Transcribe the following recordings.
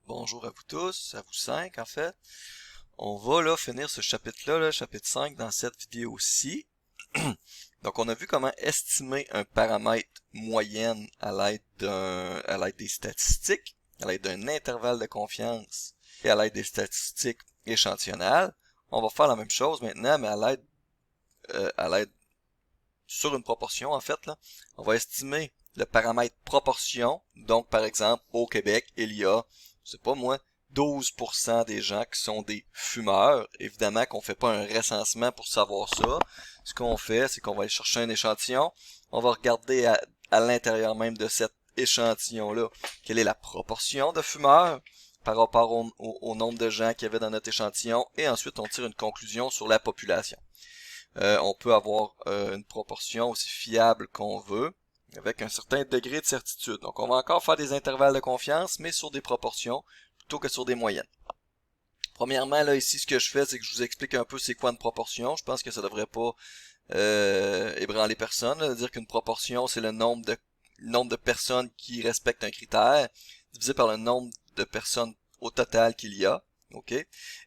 Bonjour à vous tous, à vous cinq en fait. On va là finir ce chapitre-là, chapitre 5, dans cette vidéo-ci. Donc on a vu comment estimer un paramètre moyenne à l'aide des statistiques, à l'aide d'un intervalle de confiance et à l'aide des statistiques échantillonnales. On va faire la même chose maintenant, mais à l'aide sur une proportion en fait là. On va estimer le paramètre proportion. Donc par exemple au Québec, il y a, je sais pas moi, 12% des gens qui sont des fumeurs. Évidemment qu'on fait pas un recensement pour savoir ça. Ce qu'on fait, c'est qu'on va aller chercher un échantillon. On va regarder à l'intérieur même de cet échantillon-là quelle est la proportion de fumeurs par rapport au nombre de gens qu'il y avait dans notre échantillon. Et ensuite, on tire une conclusion sur la population. On peut avoir une proportion aussi fiable qu'on veut, avec un certain degré de certitude. Donc on va encore faire des intervalles de confiance, mais sur des proportions, plutôt que sur des moyennes. Premièrement, là, ici, ce que je fais, c'est que je vous explique un peu c'est quoi une proportion. Je pense que ça devrait pas ébranler personne, là. Dire qu'une proportion, c'est le nombre de personnes qui respectent un critère, divisé par le nombre de personnes au total qu'il y a. OK?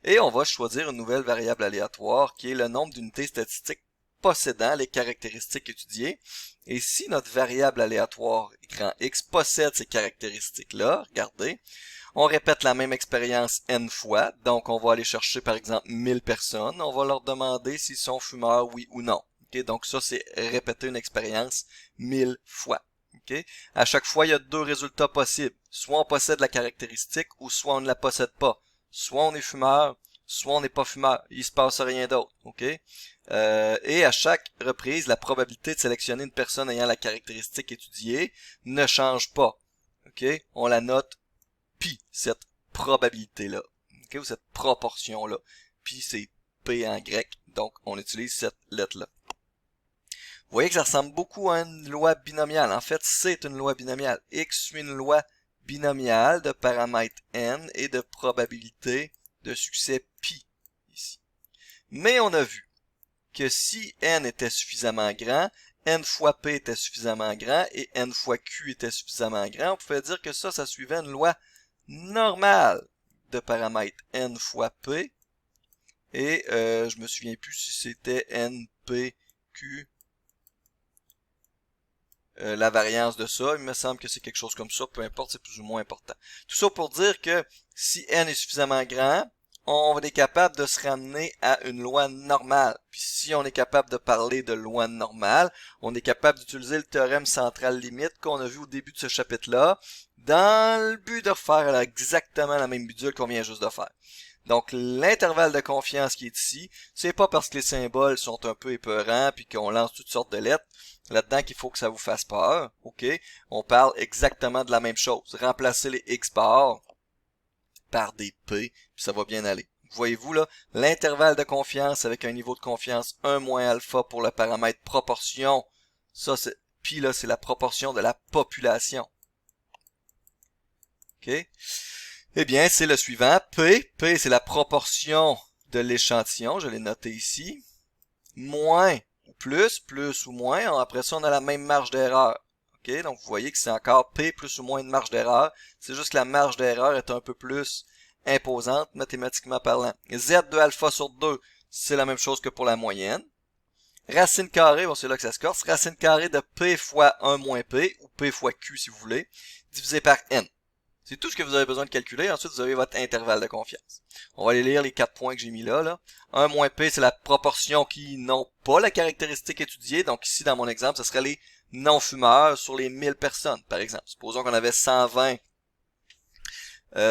Et on va choisir une nouvelle variable aléatoire qui est le nombre d'unités statistiques possédant les caractéristiques étudiées. Et si notre variable aléatoire grand X possède ces caractéristiques-là, regardez, on répète la même expérience n fois. Donc on va aller chercher par exemple 1000 personnes. On va leur demander s'ils sont fumeurs, oui ou non. OK? Donc ça c'est répéter une expérience 1000 fois. OK? À chaque fois, il y a deux résultats possibles. Soit on possède la caractéristique ou soit on ne la possède pas. Soit on est fumeur, soit on n'est pas fumeur. Il se passe rien d'autre. OK? Et à chaque reprise, la probabilité de sélectionner une personne ayant la caractéristique étudiée ne change pas. OK? On la note pi, cette probabilité-là. OK? Ou cette proportion-là. Pi, c'est P en grec. Donc, on utilise cette lettre-là. Vous voyez que ça ressemble beaucoup à une loi binomiale. En fait, c'est une loi binomiale. X suit une loi binomiale de paramètres n et de probabilité de succès pi, ici. Mais on a vu que si n était suffisamment grand, n fois p était suffisamment grand et n fois q était suffisamment grand, on pouvait dire que ça suivait une loi normale de paramètres n fois p. Et je me souviens plus si c'était n, p, q, la variance de ça. Il me semble que c'est quelque chose comme ça. Peu importe, c'est plus ou moins important. Tout ça pour dire que si n est suffisamment grand, on est capable de se ramener à une loi normale. Puis si on est capable de parler de loi normale, on est capable d'utiliser le théorème central limite qu'on a vu au début de ce chapitre-là, dans le but de refaire exactement la même bidule qu'on vient juste de faire. Donc l'intervalle de confiance qui est ici, c'est pas parce que les symboles sont un peu épeurants puis qu'on lance toutes sortes de lettres là-dedans qu'il faut que ça vous fasse peur. OK? On parle exactement de la même chose. Remplacer les X bars par des P, puis ça va bien aller. Voyez-vous là, l'intervalle de confiance avec un niveau de confiance 1 moins alpha pour le paramètre proportion. Ça, c'est, puis là, c'est la proportion de la population. OK? Eh bien, c'est le suivant. P, c'est la proportion de l'échantillon. Je l'ai noté ici. Moins ou plus ou moins. Après ça, on a la même marge d'erreur. OK? Donc, vous voyez que c'est encore P plus ou moins une marge d'erreur. C'est juste que la marge d'erreur est un peu plus imposante, mathématiquement parlant. Z de alpha sur 2, c'est la même chose que pour la moyenne. Racine carrée, bon, c'est là que ça se corse. Racine carrée de P fois 1 moins P, ou P fois Q si vous voulez, divisé par N. C'est tout ce que vous avez besoin de calculer. Ensuite, vous avez votre intervalle de confiance. On va aller lire les 4 points que j'ai mis là. 1 moins P, c'est la proportion qui n'ont pas la caractéristique étudiée. Donc ici, dans mon exemple, ce serait les non-fumeurs sur les 1000 personnes, par exemple. Supposons qu'on avait 120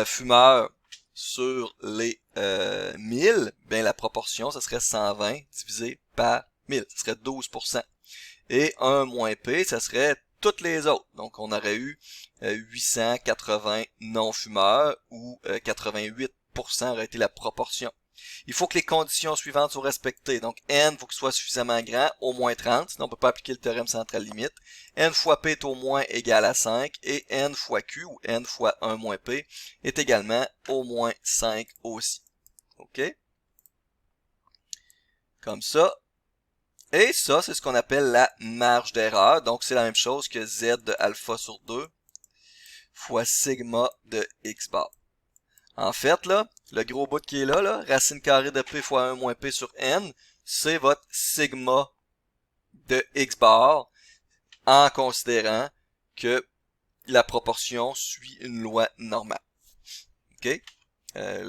fumeurs sur les 1000. Bien, la proportion, ce serait 120 divisé par 1000. Ce serait 12%. Et 1 moins P, ça serait toutes les autres. Donc, on aurait eu 880 non-fumeurs ou 88% aurait été la proportion. Il faut que les conditions suivantes soient respectées. Donc, n faut qu'il soit suffisamment grand, au moins 30, sinon on ne peut pas appliquer le théorème central limite. N fois P est au moins égal à 5 et N fois Q, ou N fois 1 moins P, est également au moins 5 aussi. OK? Comme ça. Et ça, c'est ce qu'on appelle la marge d'erreur. Donc, c'est la même chose que Z de alpha sur 2 fois sigma de X bar. En fait, là, le gros bout qui est là, racine carrée de p fois 1 moins p sur n, c'est votre sigma de x bar en considérant que la proportion suit une loi normale. OK?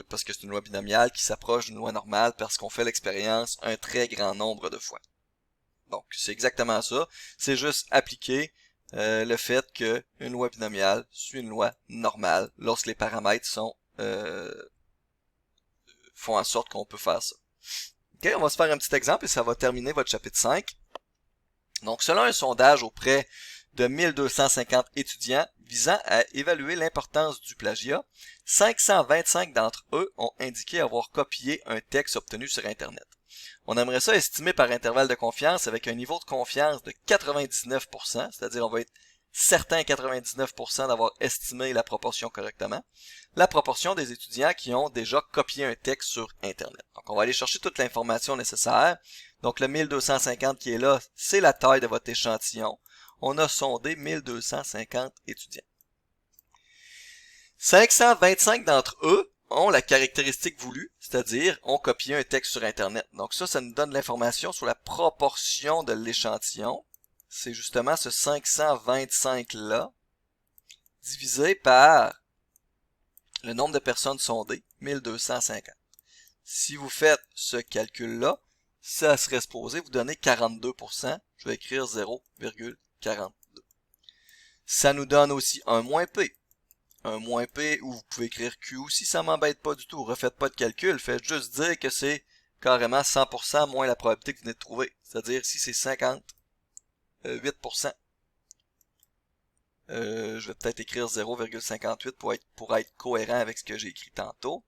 Parce que c'est une loi binomiale qui s'approche d'une loi normale parce qu'on fait l'expérience un très grand nombre de fois. Donc, c'est exactement ça. C'est juste appliquer le fait qu'une loi binomiale suit une loi normale lorsque les paramètres font en sorte qu'on peut faire ça. OK, on va se faire un petit exemple et ça va terminer votre chapitre 5. Donc, selon un sondage auprès de 1250 étudiants visant à évaluer l'importance du plagiat, 525 d'entre eux ont indiqué avoir copié un texte obtenu sur Internet. On aimerait ça estimer par intervalle de confiance avec un niveau de confiance de 99%, c'est-à-dire on va être certain à 99% d'avoir estimé la proportion correctement, la proportion des étudiants qui ont déjà copié un texte sur Internet. Donc on va aller chercher toute l'information nécessaire. Donc le 1250 qui est là, c'est la taille de votre échantillon. On a sondé 1250 étudiants. 525 d'entre eux ont la caractéristique voulue, c'est-à-dire ont copié un texte sur Internet. Donc ça nous donne l'information sur la proportion de l'échantillon. C'est justement ce 525-là, divisé par le nombre de personnes sondées, 1250. Si vous faites ce calcul-là, ça serait supposé vous donner 42%. Je vais écrire 0,42. Ça nous donne aussi un moins P. Un moins P, ou vous pouvez écrire Q aussi, ça m'embête pas du tout. Refaites pas de calcul, faites juste dire que c'est carrément 100% moins la probabilité que vous venez de trouver. C'est-à-dire ici c'est 58%. Je vais peut-être écrire 0,58 pour être cohérent avec ce que j'ai écrit tantôt.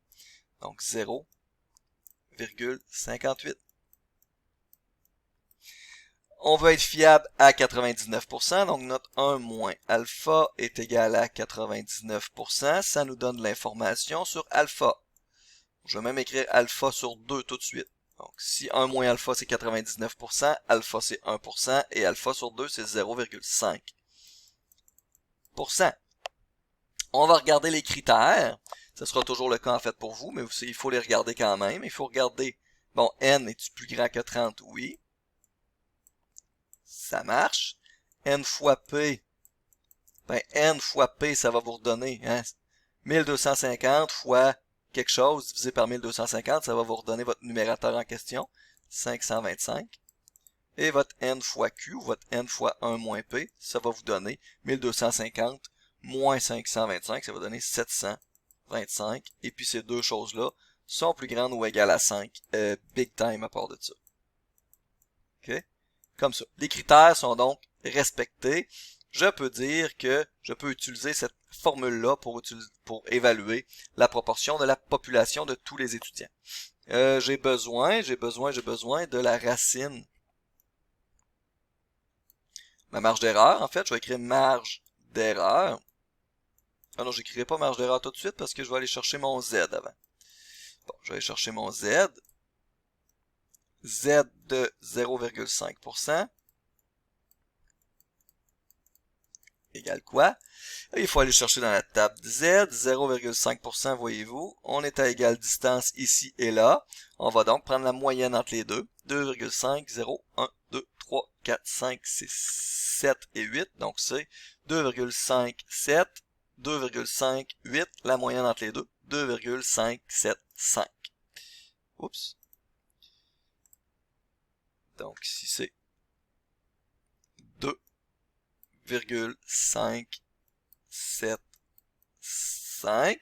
Donc 0,58. On veut être fiable à 99%, donc notre 1 moins alpha est égal à 99%. Ça nous donne l'information sur alpha. Je vais même écrire alpha sur 2 tout de suite. Donc si 1 moins alpha c'est 99%, alpha c'est 1%, et alpha sur 2 c'est 0,5%. On va regarder les critères. Ce sera toujours le cas en fait pour vous, mais il faut les regarder quand même. Il faut regarder, bon, n est-tu plus grand que 30? Oui. Ça marche. N fois P, ben N fois P, ça va vous redonner 1250 fois quelque chose divisé par 1250, ça va vous redonner votre numérateur en question, 525. Et votre N fois Q, votre N fois 1 moins P, ça va vous donner 1250 moins 525, ça va donner 725. Et puis ces deux choses-là sont plus grandes ou égales à 5. Big time à part de ça. OK? Comme ça. Les critères sont donc respectés. Je peux dire que je peux utiliser cette formule-là pour évaluer la proportion de la population de tous les étudiants. J'ai besoin de la racine. Ma marge d'erreur, en fait, je vais écrire marge d'erreur. Ah non, j'écrirai pas marge d'erreur tout de suite parce que je vais aller chercher mon Z avant. Bon, je vais aller chercher mon Z. Z de 0,5%. Égale quoi? Il faut aller chercher dans la table Z, 0,5%, voyez-vous. On est à égale distance ici et là. On va donc prendre la moyenne entre les deux. 2,5, 0, 1, 2, 3, 4, 5, 6, 7 et 8. Donc c'est 2,57, 2,58. La moyenne entre les deux, 2,575. Oups. Donc ici c'est 2,575.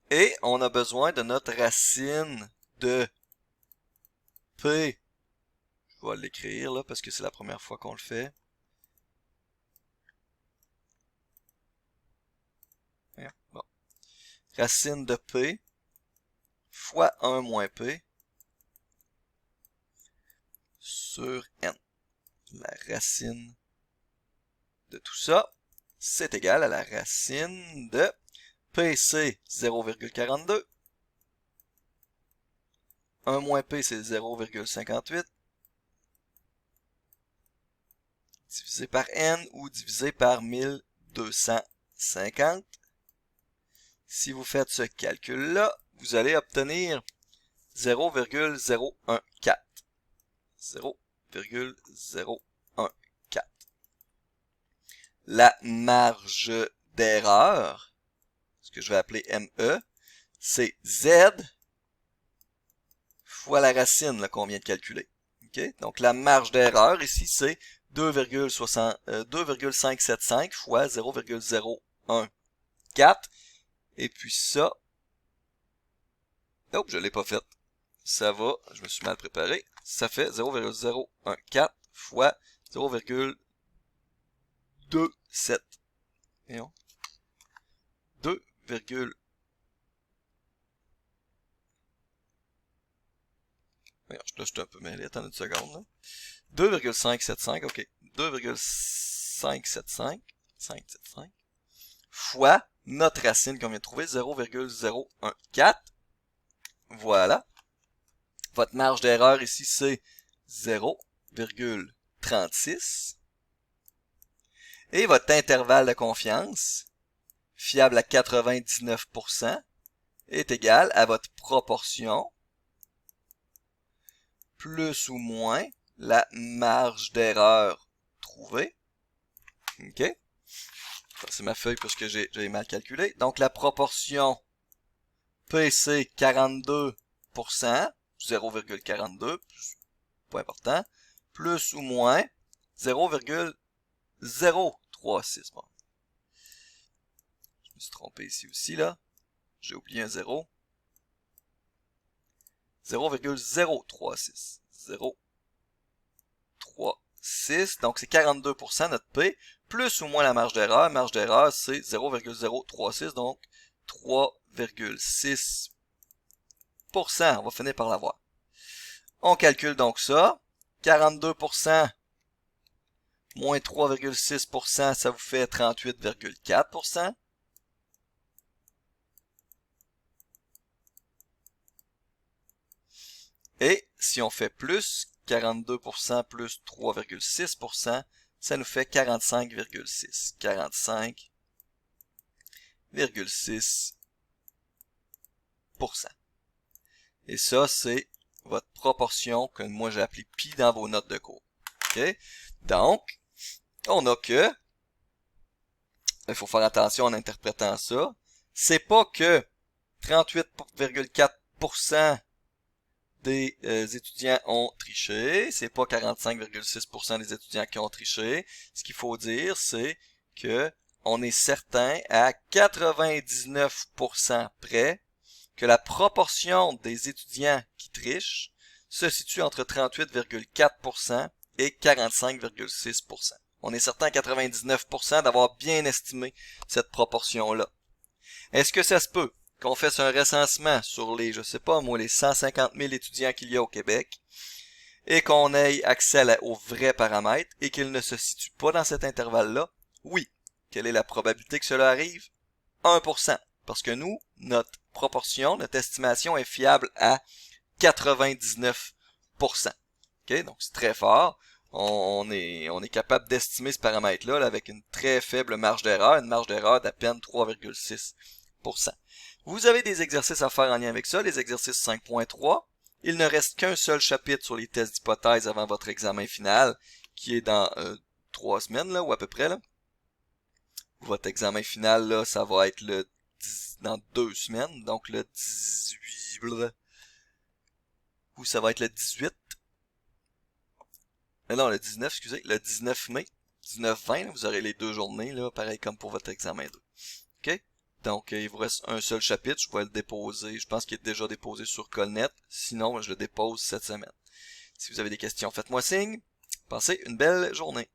Et on a besoin de notre racine de P. Je vais l'écrire là parce que c'est la première fois qu'on le fait. Bon. Racine de P fois 1 moins P sur N. La racine de tout ça, c'est égal à la racine de P, c'est 0,42. 1 moins P, c'est 0,58. Divisé par N ou divisé par 1250. si vous faites ce calcul-là, vous allez obtenir 0,014. 0,014. La marge d'erreur, ce que je vais appeler ME, c'est Z fois la racine qu'on vient de calculer. Okay? Donc la marge d'erreur ici, c'est 2,575 fois 0,014. Et puis ça, je l'ai pas fait. Ça va, je me suis mal préparé. Ça fait 0,014 fois 0,27. 2, là, je suis un peu mêlé, attendez une seconde. 2,575, ok. 2,575 fois notre racine qu'on vient de trouver, 0,014. Voilà. Votre marge d'erreur ici, c'est 0,36. Et votre intervalle de confiance, fiable à 99%, est égal à votre proportion plus ou moins la marge d'erreur trouvée. OK? C'est ma feuille parce que j'ai mal calculé. Donc la proportion P, c'est 42%, 0,42, pas important, plus ou moins 0,036. Bon. Je me suis trompé ici aussi, là. J'ai oublié un 0. 0,036. 0,36. Donc, c'est 42% notre P, plus ou moins la marge d'erreur. Marge d'erreur, c'est 0,036, donc 3,6%. On va finir par l'avoir. On calcule donc ça. 42% moins 3,6%, ça vous fait 38,4%. Et si on fait plus, 42% plus 3,6%, ça nous fait 45,6. 45,6%. Et ça, c'est votre proportion que moi j'ai appelée pi dans vos notes de cours. OK? Donc, on a que, il faut faire attention en interprétant ça, c'est pas que 38,4% des étudiants ont triché, c'est pas 45,6% des étudiants qui ont triché. Ce qu'il faut dire, c'est que on est certain à 99% près que la proportion des étudiants qui trichent se situe entre 38,4% et 45,6%. On est certain à 99% d'avoir bien estimé cette proportion-là. Est-ce que ça se peut qu'on fasse un recensement sur les, je sais pas moi, les 150 000 étudiants qu'il y a au Québec et qu'on ait accès aux vrais paramètres et qu'ils ne se situent pas dans cet intervalle-là? Oui. Quelle est la probabilité que cela arrive? 1%. Parce que nous, notre proportion, notre estimation est fiable à 99%. OK? Donc, c'est très fort. On est capable d'estimer ce paramètre-là avec une très faible marge d'erreur, une marge d'erreur d'à peine 3,6%. Vous avez des exercices à faire en lien avec ça, les exercices 5.3. Il ne reste qu'un seul chapitre sur les tests d'hypothèse avant votre examen final, qui est dans 3 semaines, là, ou à peu près, là. Votre examen final, là, ça va être dans 2 semaines, donc le 18, ou ça va être le 18. Non, le 19, excusez, le 19 mai, 19-20, vous aurez les 2 journées, là, pareil comme pour votre examen 2. OK? Donc, il vous reste un seul chapitre, je vais le déposer, je pense qu'il est déjà déposé sur Colnet, sinon, je le dépose cette semaine. Si vous avez des questions, faites-moi signe. Passez une belle journée.